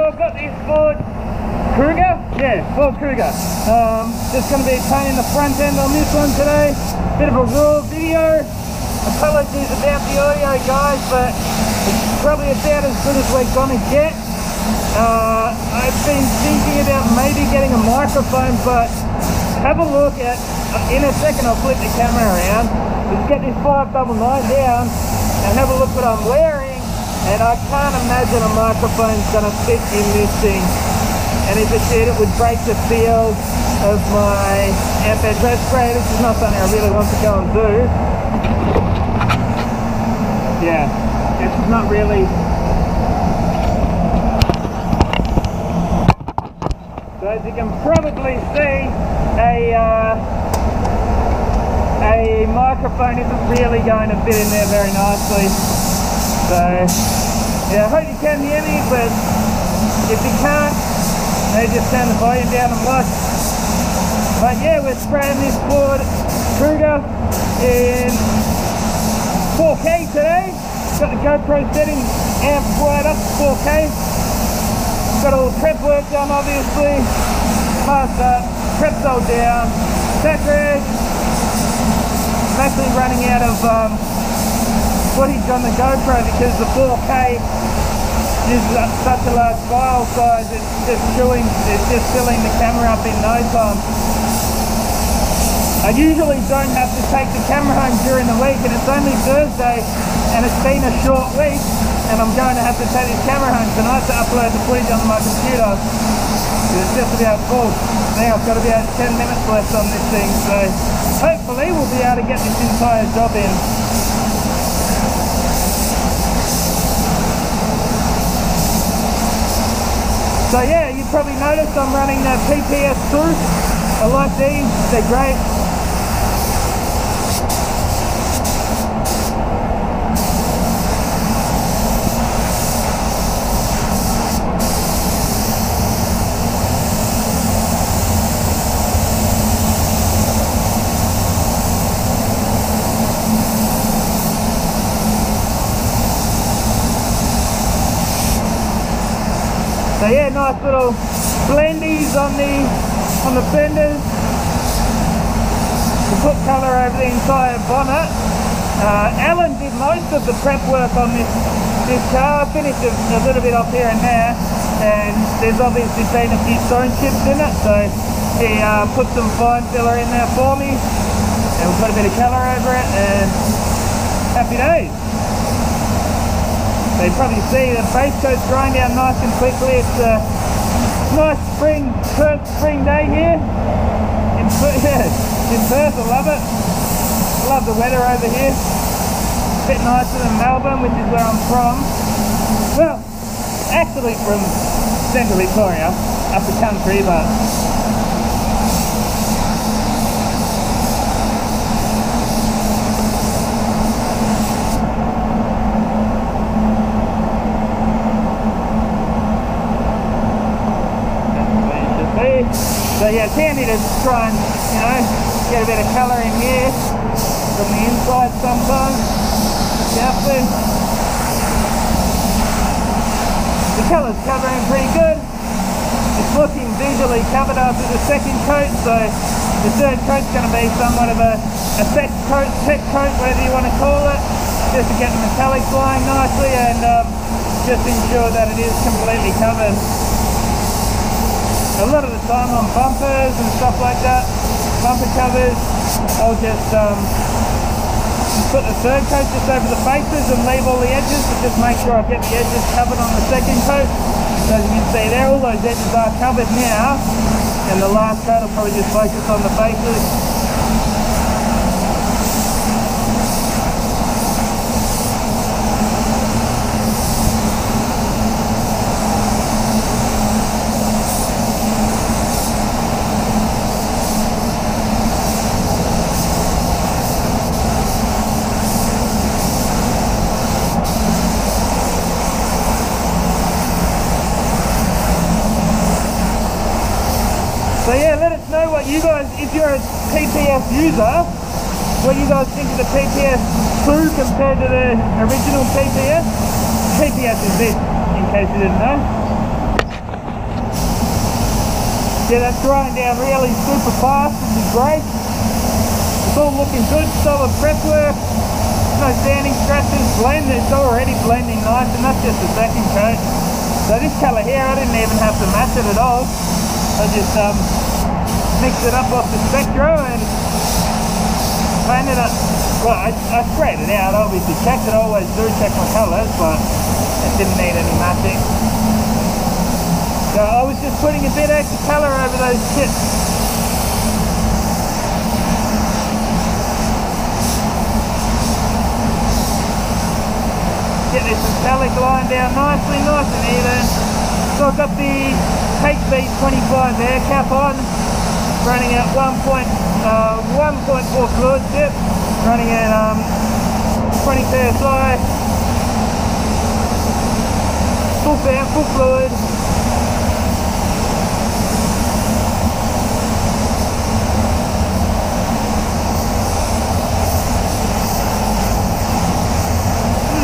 I've got this Ford Kuga. Yeah, Ford Kuga. Just going to be a pain in the front end on this one today. Bit of a raw video. Apologies about the audio, guys, but it's probably about as good as we're going to get. I've been thinking about maybe getting a microphone, but have a look at, in a second I'll flip the camera around. Just get this 599 down and have a look what I'm wearing, and I can't imagine a microphone's going to fit in this thing. And if it did, it would break the field of my MP3 spray. This is not something I really want to go and do. Yeah, this is not really. So as you can probably see, a microphone isn't really going to fit in there very nicely. So yeah, I hope you can hear me, but if you can't, maybe just turn the volume down and watch. But yeah, we're spraying this Ford Kuga in 4K today. Got the GoPro setting amp right up to 4K. Got all the prep work done, obviously. Masked up, prep's all down, sacred. I'm actually running out of footage on the GoPro because the 4K is such a large file size. It's just filling the camera up in no time. I usually don't have to take the camera home during the week, and it's only Thursday, and it's been a short week, and I'm going to have to take this camera home tonight to upload the footage onto my computer. It's just about full. Now I've got about 10 minutes left on this thing, so hopefully we'll be able to get this entire job in. So yeah, you probably noticed I'm running the PPS through. I like these, they're great. So yeah, nice little blendies on the fenders to put colour over the entire bonnet. Alan did most of the prep work on this car. I finished a little bit off here and there, and there's obviously been a few stone chips in it, so he put some fine filler in there for me, and we'll put a bit of colour over it, and happy days. So you probably see the base coat's drying down nice and quickly. It's a nice first spring day here in Perth. I love it. I love the weather over here. A bit nicer than Melbourne, which is where I'm from. Well, actually from Central Victoria, up the country, but so yeah, it's handy to try and, get a bit of colour in here from the inside sometimes. Carefully. The colour's covering pretty good. It's looking visually covered after the second coat, so the third coat's going to be somewhat of a tech coat, whatever you want to call it, just to get the metallics lying nicely and just ensure that it is completely covered. A lot of the time on bumpers and stuff like that, bumper covers, I'll just put the third coat just over the faces and leave all the edges, but just make sure I get the edges covered on the second coat. So as you can see there, all those edges are covered now, and the last coat will probably just focus on the faces. So yeah, let us know what you guys, if you're a PPS user, what you guys think of the PPS 2 compared to the original PPS. PPS is this, in case you didn't know. Yeah, that's drying down really super fast, which is great. It's all looking good, solid prep work. No sanding stresses, blend, it's already blending nice, and that's just the second coat. So this colour here, I didn't even have to match it at all. I just mixed it up off the Spectro and painted it. Well, I sprayed it out, obviously checked it, I always do check my colours, but it didn't need any matching. So I was just putting a bit extra colour over those chips. Get this metallic line down nicely, nice and even. So I've got the HB25 air cap on, running at 1.4 fluid tip, running at 20 psi, full fluid.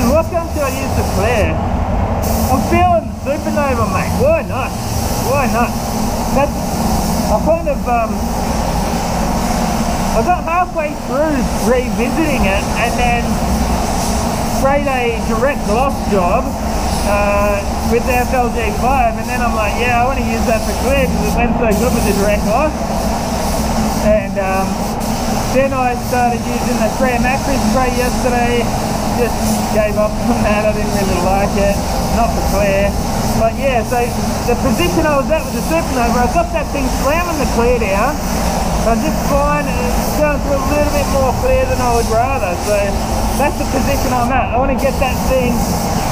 What gun should I use to clear? I'm feeling Supernova, mate. Why not? Why not? That's, I kind of I got halfway through revisiting it and then sprayed a direct gloss job with the FLG5, and then I'm like, yeah, I want to use that for clear because it went so good with the direct gloss. And then I started using the 3M Acrid spray yesterday. Just gave up on that, I didn't really like it, not for clear. But yeah, so the position I was at with the Supernova, I got that thing slamming the clear down. I'm just fine, it's going through a little bit more clear than I would rather. So that's the position I'm at. I want to get that thing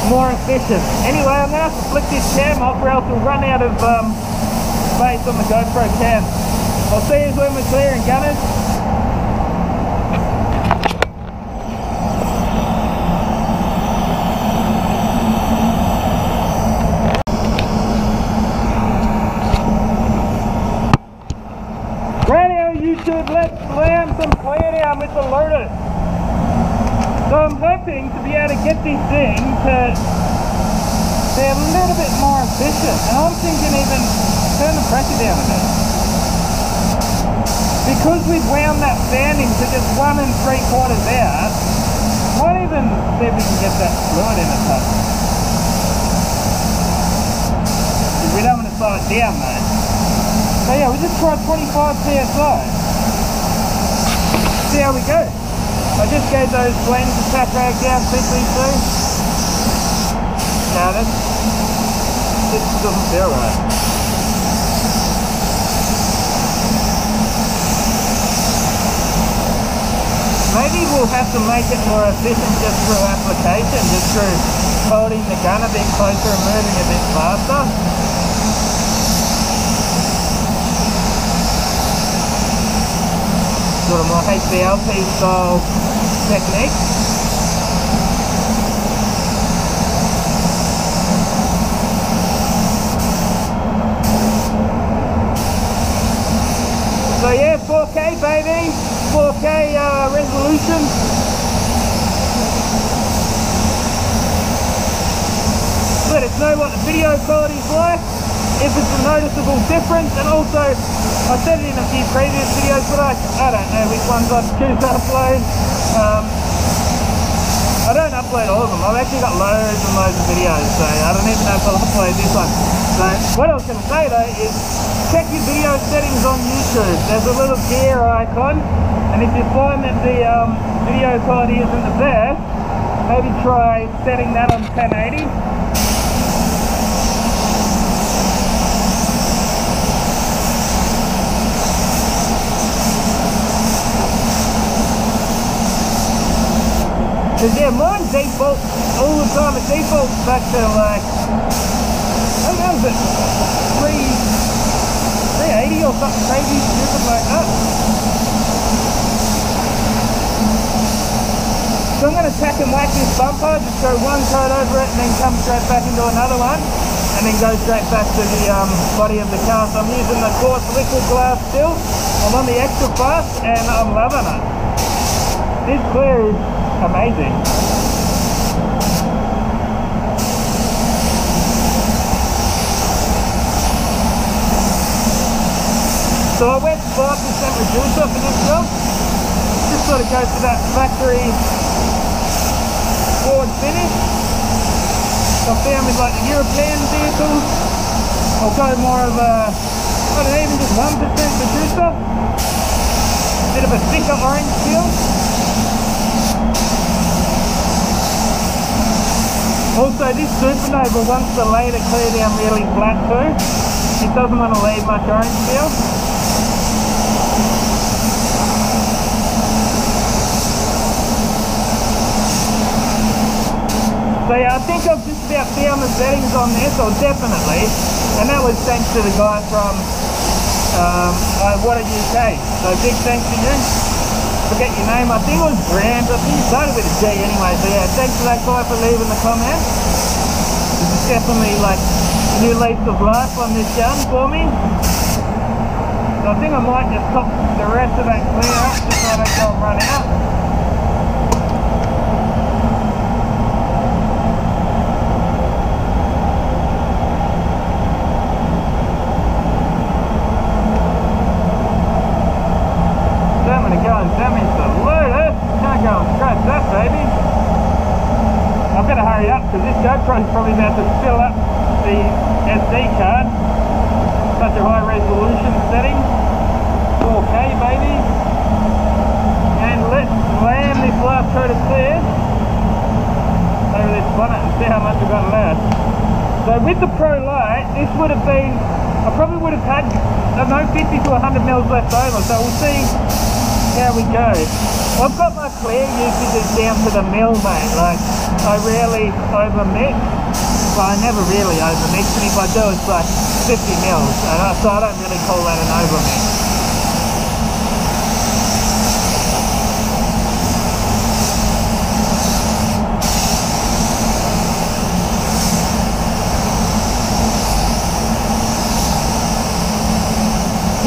more efficient. Anyway, I'm going to have to flick this cam off or else we'll run out of space on the GoPro cam. I'll see you when we're clearing, gunners. Let's slam some clear down with the Lotus. So I'm hoping to be able to get this thing to be a little bit more efficient. And I'm thinking even turn the pressure down a bit. Because we've wound that sanding to just 1 3/4 out, might even see if we can get that fluid in a touch. We don't want to slow it down, mate. So yeah, we just tried 25 psi. See how we go. I just gave those blends a tap rag down quickly too. Now this doesn't feel right. Maybe we'll have to make it more efficient just through application, just through holding the gun a bit closer and moving a bit faster. Sort of more HVLP style technique. So yeah, 4K baby, 4K resolution. Let us know what the video quality is like, if it's a noticeable difference, and also I said it in a few previous videos, but I don't know which ones I choose to upload. I don't upload all of them. I've actually got loads and loads of videos, so I don't even know if I'll upload this one. So what I was going to say though is check your video settings on YouTube. There's a little gear icon, and if you find that the video quality isn't the best, maybe try setting that on 1080. Because yeah, mine defaults all the time. It defaults back to like, I don't know, is it 380 or something crazy stupid like that. So I'm going to tack and whack this bumper, just go one coat over it and then come straight back into another one, and then go straight back to the body of the car. So I'm using the coarse liquid glass still. I'm on the extra fast and I'm loving it. This clear is amazing. So I went 5% reducer for this job. Just sort of goes to that factory forward finish. So I found with like the European vehicles, I'll go more of a, I don't know, even just 1% reducer. Bit of a thicker orange peel. Also, this Supernova wants the layer to clear down really flat too. It doesn't want to leave much orange peel. So yeah, I think I've just about found the settings on this, or definitely, and that was thanks to the guy from What a UK. So big thanks to you. Forget your name, I think it was Grant, I think you started with a G anyway, so yeah, thanks for that guy for leaving the comment. This is definitely like a new lease of life on this gun for me. So I think I might just top the rest of that clear up just so I don't go and run out. Because this GoPro's probably about to fill up the SD card. Such a high resolution setting. 4K baby. And let's slam this last coat of clear over this bonnet and see how much we've got left. So with the Pro Light, this would have been, I probably would have had, I don't know, 50 to 100 mils left over. So we'll see how we go. I've got my clear usages down to the mil, mate. Like, I rarely over-mix. Well, I never really over-mix, and if I do, it's like 50 mils. So I don't really call that an over-mix.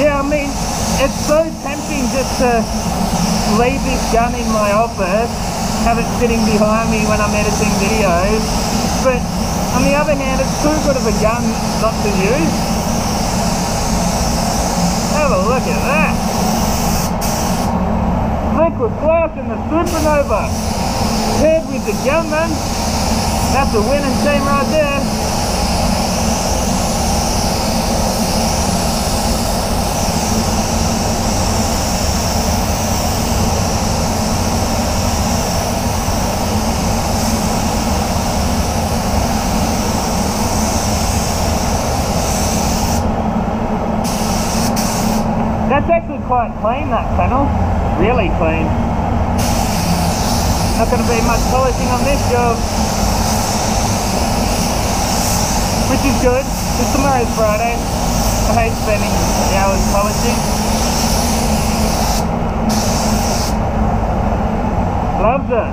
Yeah, I mean, it's so tempting just to leave this gun in my office, have it sitting behind me when I'm editing videos, but on the other hand, it's too good of a gun not to use. Have a look at that. Liquid glass in the Supernova, paired with the Gunman. That's a winning team right there. That's actually quite clean, that panel. Really clean. Not going to be much polishing on this job. Which is good, because tomorrow's Friday. I hate spending hours polishing. Loves it.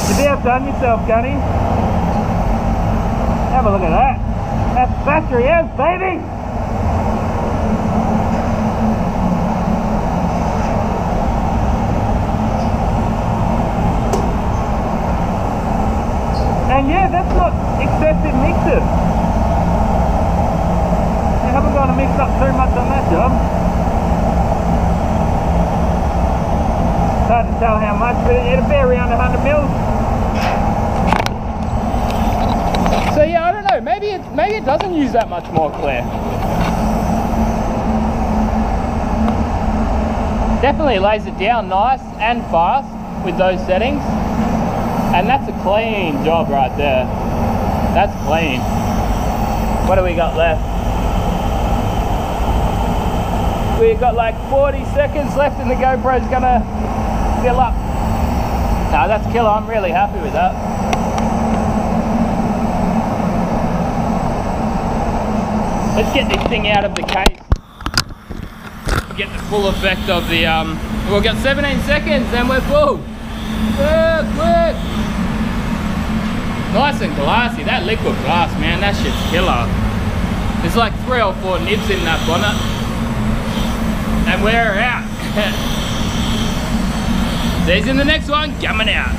You've outdone yourself, Gunny. Have a look at that. That's factory out, baby! And yeah, that's not excessive mixes. I haven't gone to mix up too much on that job. It's hard to tell how much, but it'll be around 100 mils. So yeah, I don't know, maybe it doesn't use that much more clear. Definitely lays it down nice and fast with those settings. And that's a clean job right there. That's clean. What do we got left? We've got like 40 seconds left and the GoPro's gonna fill up. Nah, that's killer. I'm really happy with that. Let's get this thing out of the case. Get the full effect of the, we've got 17 seconds and we're full. Quick! Nice and glassy. That liquid glass, man, that shit's killer. There's like 3 or 4 nibs in that bonnet. And we're out. See you in the next one, coming out.